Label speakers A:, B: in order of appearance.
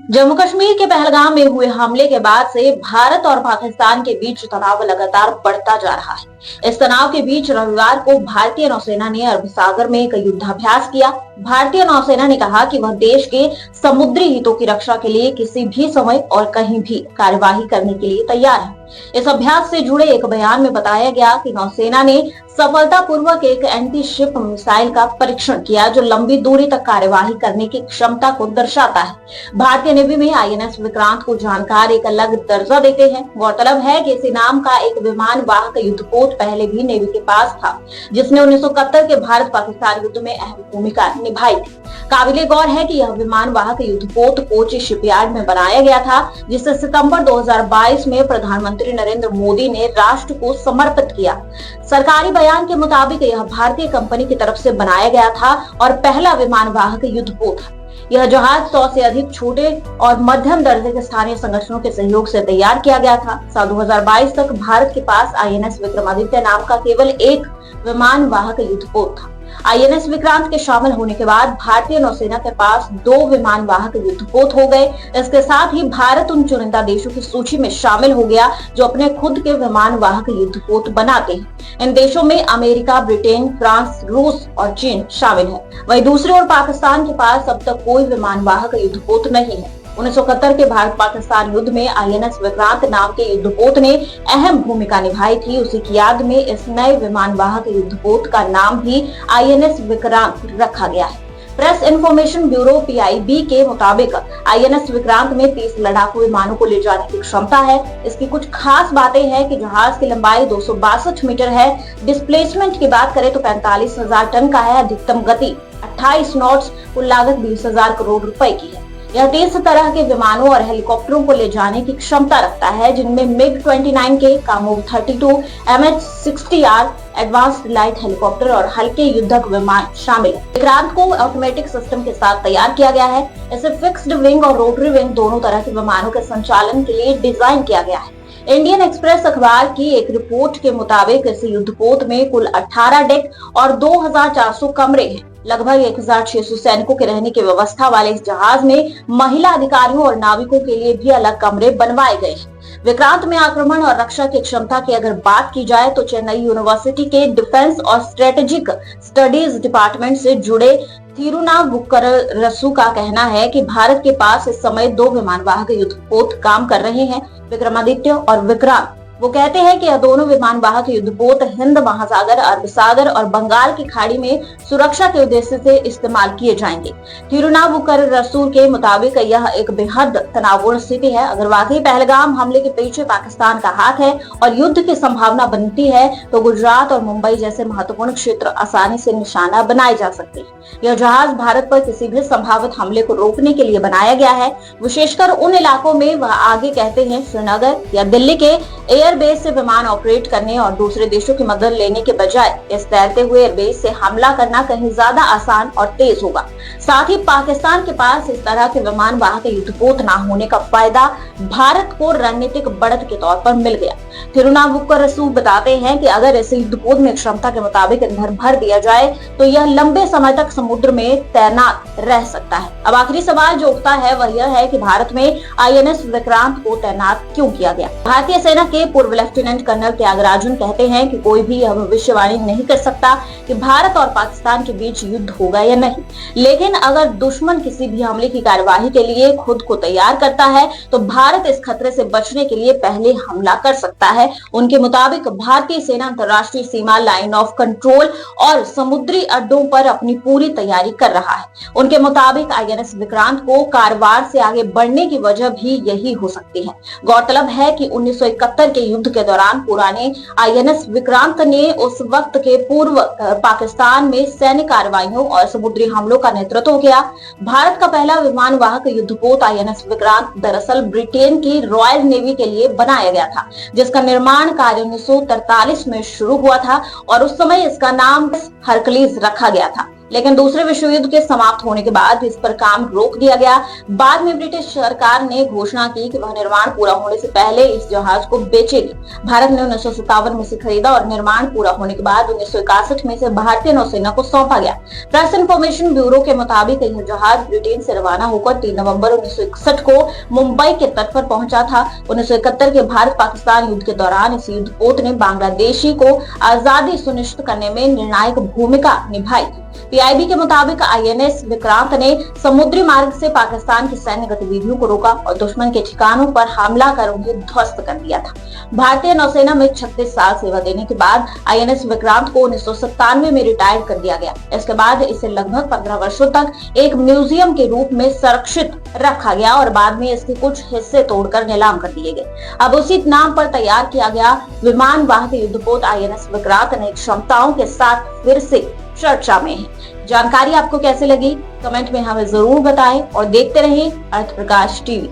A: जम्मू कश्मीर के पहलगाम में हुए हमले के बाद से भारत और पाकिस्तान के बीच तनाव लगातार बढ़ता जा रहा है। इस तनाव के बीच रविवार को भारतीय नौसेना ने अरब सागर में एक युद्धाभ्यास किया। भारतीय नौसेना ने कहा कि वह देश के समुद्री हितों की रक्षा के लिए किसी भी समय और कहीं भी कार्यवाही करने के लिए तैयार है। इस अभ्यास से जुड़े एक बयान में बताया गया कि नौसेना ने सफलतापूर्वक एक एंटी शिप मिसाइल का परीक्षण किया जो लंबी दूरी तक कार्यवाही करने की क्षमता को दर्शाता है। भारतीय नेवी में आईएनएस विक्रांत को जानकार एक अलग दर्जा देते हैं। गौरतलब है कि इसी नाम का एक विमान वाहक युद्धपोत पहले भी नेवी के पास था, जिसने 1971 के भारत पाकिस्तान युद्ध में अहम भूमिका निभाई थी। काबिले गौर है कि यह विमान वाहक युद्धपोत कोची शिपयार्ड में बनाया गया था, जिसे सितंबर 2022 में प्रधानमंत्री नरेंद्र मोदी ने राष्ट्र को समर्पित किया। सरकारी बयान के मुताबिक यह भारतीय कंपनी की तरफ से बनाया गया था और पहला विमान वाहक युद्धपोत था। यह जहाज 100 से अधिक छोटे और मध्यम दर्जे के स्थानीय संगठनों के सहयोग से तैयार किया गया था। साल 2022 तक भारत के पास आईएनएस विक्रमादित्य नाम का केवल एक विमान वाहक युद्धपोत था। आईएनएस विक्रांत के शामिल होने के बाद भारतीय नौसेना के पास 2 विमान वाहक युद्धपोत हो गए। इसके साथ ही भारत उन चुनिंदा देशों की सूची में शामिल हो गया जो अपने खुद के विमान वाहक युद्धपोत बनाते हैं। इन देशों में अमेरिका, ब्रिटेन, फ्रांस, रूस और चीन शामिल है। वहीं दूसरी ओर पाकिस्तान के पास अब तक कोई विमान वाहक युद्धपोत नहीं है। 1971 के भारत पाकिस्तान युद्ध में आईएनएस विक्रांत नाम के युद्धपोत ने अहम भूमिका निभाई थी। उसी की याद में इस नए विमान वाहक युद्धपोत का नाम भी आईएनएस विक्रांत रखा गया है। प्रेस इंफॉर्मेशन ब्यूरो पीआईबी के मुताबिक आईएनएस विक्रांत में 30 लड़ाकू विमानों को ले जाने की क्षमता है। इसकी कुछ खास बातें हैं कि जहाज की लंबाई 262 मीटर है। डिस्प्लेसमेंट की बात करें तो 45,000 टन का है। अधिकतम गति 28 नॉट्स, कुल लागत 20,000 करोड़ रुपए की है। यह 30 तरह के विमानों और हेलीकॉप्टरों को ले जाने की क्षमता रखता है, जिनमें मिग-29 के, कामोव-32, MH-60R एडवांस्ड लाइट हेलीकॉप्टर और हल्के युद्धक विमान शामिल है। विक्रांत को ऑटोमेटिक सिस्टम के साथ तैयार किया गया है। इसे फिक्स्ड विंग और रोटरी विंग दोनों तरह के विमानों के संचालन के लिए डिजाइन किया गया है। इंडियन एक्सप्रेस अखबार की एक रिपोर्ट के मुताबिक इस युद्धपोत में कुल 18 डेक और 2,400 कमरे हैं। लगभग 1,600 सैनिकों के रहने की व्यवस्था वाले इस जहाज में महिला अधिकारियों और नाविकों के लिए भी अलग कमरे बनवाए गए हैं। विक्रांत में आक्रमण और रक्षा की क्षमता की अगर बात की जाए तो चेन्नई यूनिवर्सिटी के डिफेंस और स्ट्रेटेजिक स्टडीज डिपार्टमेंट से जुड़े थिरुनावुक्करसु का कहना है कि भारत के पास इस समय 2 विमान वाहक युद्धपोत काम कर रहे हैं, विक्रमादित्य और विक्रांत। वो कहते हैं कि यह दोनों विमान वाहक युद्धपोत हिंद महासागर, अरब सागर और बंगाल की खाड़ी में सुरक्षा के उद्देश्य से इस्तेमाल किए जाएंगे। थिरुनावुक्करसु के मुताबिक यह एक बेहद तनावपूर्ण स्थिति है। अगर वाकई पहलगाम हमले के पीछे पाकिस्तान का हाथ है और युद्ध की संभावना बनती है तो गुजरात और मुंबई जैसे महत्वपूर्ण क्षेत्र आसानी से निशाना बनाए जा सकते हैं। यह जहाज भारत पर किसी भी संभावित हमले को रोकने के लिए बनाया गया है, विशेषकर उन इलाकों में। वह आगे कहते हैं श्रीनगर या दिल्ली के एयरबेस से विमान ऑपरेट करने और दूसरे देशों की मदद लेने के बजाय इस तैरते हुए एयरबेस से हमला करना कहीं ज्यादा आसान और तेज होगा। साथ ही पाकिस्तान के पास इस तरह के विमान वाहक युद्धपोत न होने का फायदा भारत को रणनीतिक बढ़त के तौर पर मिल गया। थिरुनावुक्करसु बताते हैं कि अगर इस युद्धपोत में क्षमता के मुताबिक ईंधन भर दिया जाए तो यह लंबे समय तक समुद्र में तैनात रह सकता है। अब आखिरी सवाल जो उठता है वह यह है कि भारत में आईएनएस विक्रांत को तैनात क्यों किया गया। भारतीय सेना के पूर्व लेफ्टिनेंट कर्नल त्यागराजन कहते हैं कि कोई भी यह भविष्यवाणी नहीं कर सकता कि भारत और पाकिस्तान के बीच युद्ध होगा या नहीं, लेकिन अगर दुश्मन किसी भी हमले की कार्यवाही के लिए खुद को तैयार करता है तो भारत इस खतरे से बचने के लिए पहले हमला कर सकता है। उनके मुताबिक भारतीय सेना अंतर्राष्ट्रीय सीमा, लाइन ऑफ कंट्रोल और समुद्री अड्डों पर अपनी पूरी तैयारी कर रहा है। उनके मुताबिक आईएनएस विक्रांत को कारवार से आगे बढ़ने की वजह भी यही हो सकती है। गौरतलब है कि 1971 के युद्ध के दौरान पुराने आईएनएस विक्रांत ने उस वक्त के पूर्व पाकिस्तान में सैन्य कार्रवाइयों और समुद्री हमलों का नेतृत्व किया। भारत का पहला विमान वाहक युद्धपोत आईएनएस विक्रांत दरअसल ब्रिटेन की रॉयल नेवी के लिए बनाया गया था, जिसका निर्माण कार्य 1943 में शुरू हुआ था और उस समय इसका नाम हरक्यूलिस रखा गया था। लेकिन दूसरे विश्व युद्ध के समाप्त होने के बाद इस पर काम रोक दिया गया। बाद में ब्रिटिश सरकार ने घोषणा की कि वह निर्माण पूरा होने से पहले इस जहाज को बेचेगी। भारत ने 1957 में इसे खरीदा और निर्माण पूरा होने के बाद 1961 में इसे भारतीय नौसेना को सौंपा गया। प्रेस इंफॉर्मेशन ब्यूरो के मुताबिक यह जहाज ब्रिटेन से रवाना होकर 3 नवंबर 1961 को मुंबई के तट पर पहुंचा था। 1971 के भारत पाकिस्तान युद्ध के दौरान इस युद्धपोत ने बांग्लादेशी को आजादी सुनिश्चित करने में निर्णायक भूमिका निभाई। पीआईबी के मुताबिक आईएनएस विक्रांत ने समुद्री मार्ग से पाकिस्तान की सैन्य गतिविधियों को रोका और दुश्मन के ठिकानों पर हमला कर उन्हें ध्वस्त कर दिया था। भारतीय नौसेना में 36 साल सेवा देने के बाद आईएनएस विक्रांत को 1997 में रिटायर कर दिया गया। इसके बाद इसे लगभग 15 वर्षों तक एक म्यूजियम के रूप में संरक्षित रखा गया और बाद में इसके कुछ हिस्से तोड़कर नीलाम कर दिए गए। अब उसी नाम पर तैयार किया गया विमान वाहक युद्धपोत आईएनएस विक्रांत नई क्षमताओं के साथ फिर से चर्चा में है। जानकारी आपको कैसे लगी कमेंट में हमें जरूर बताएं और देखते रहें अर्थ प्रकाश टीवी।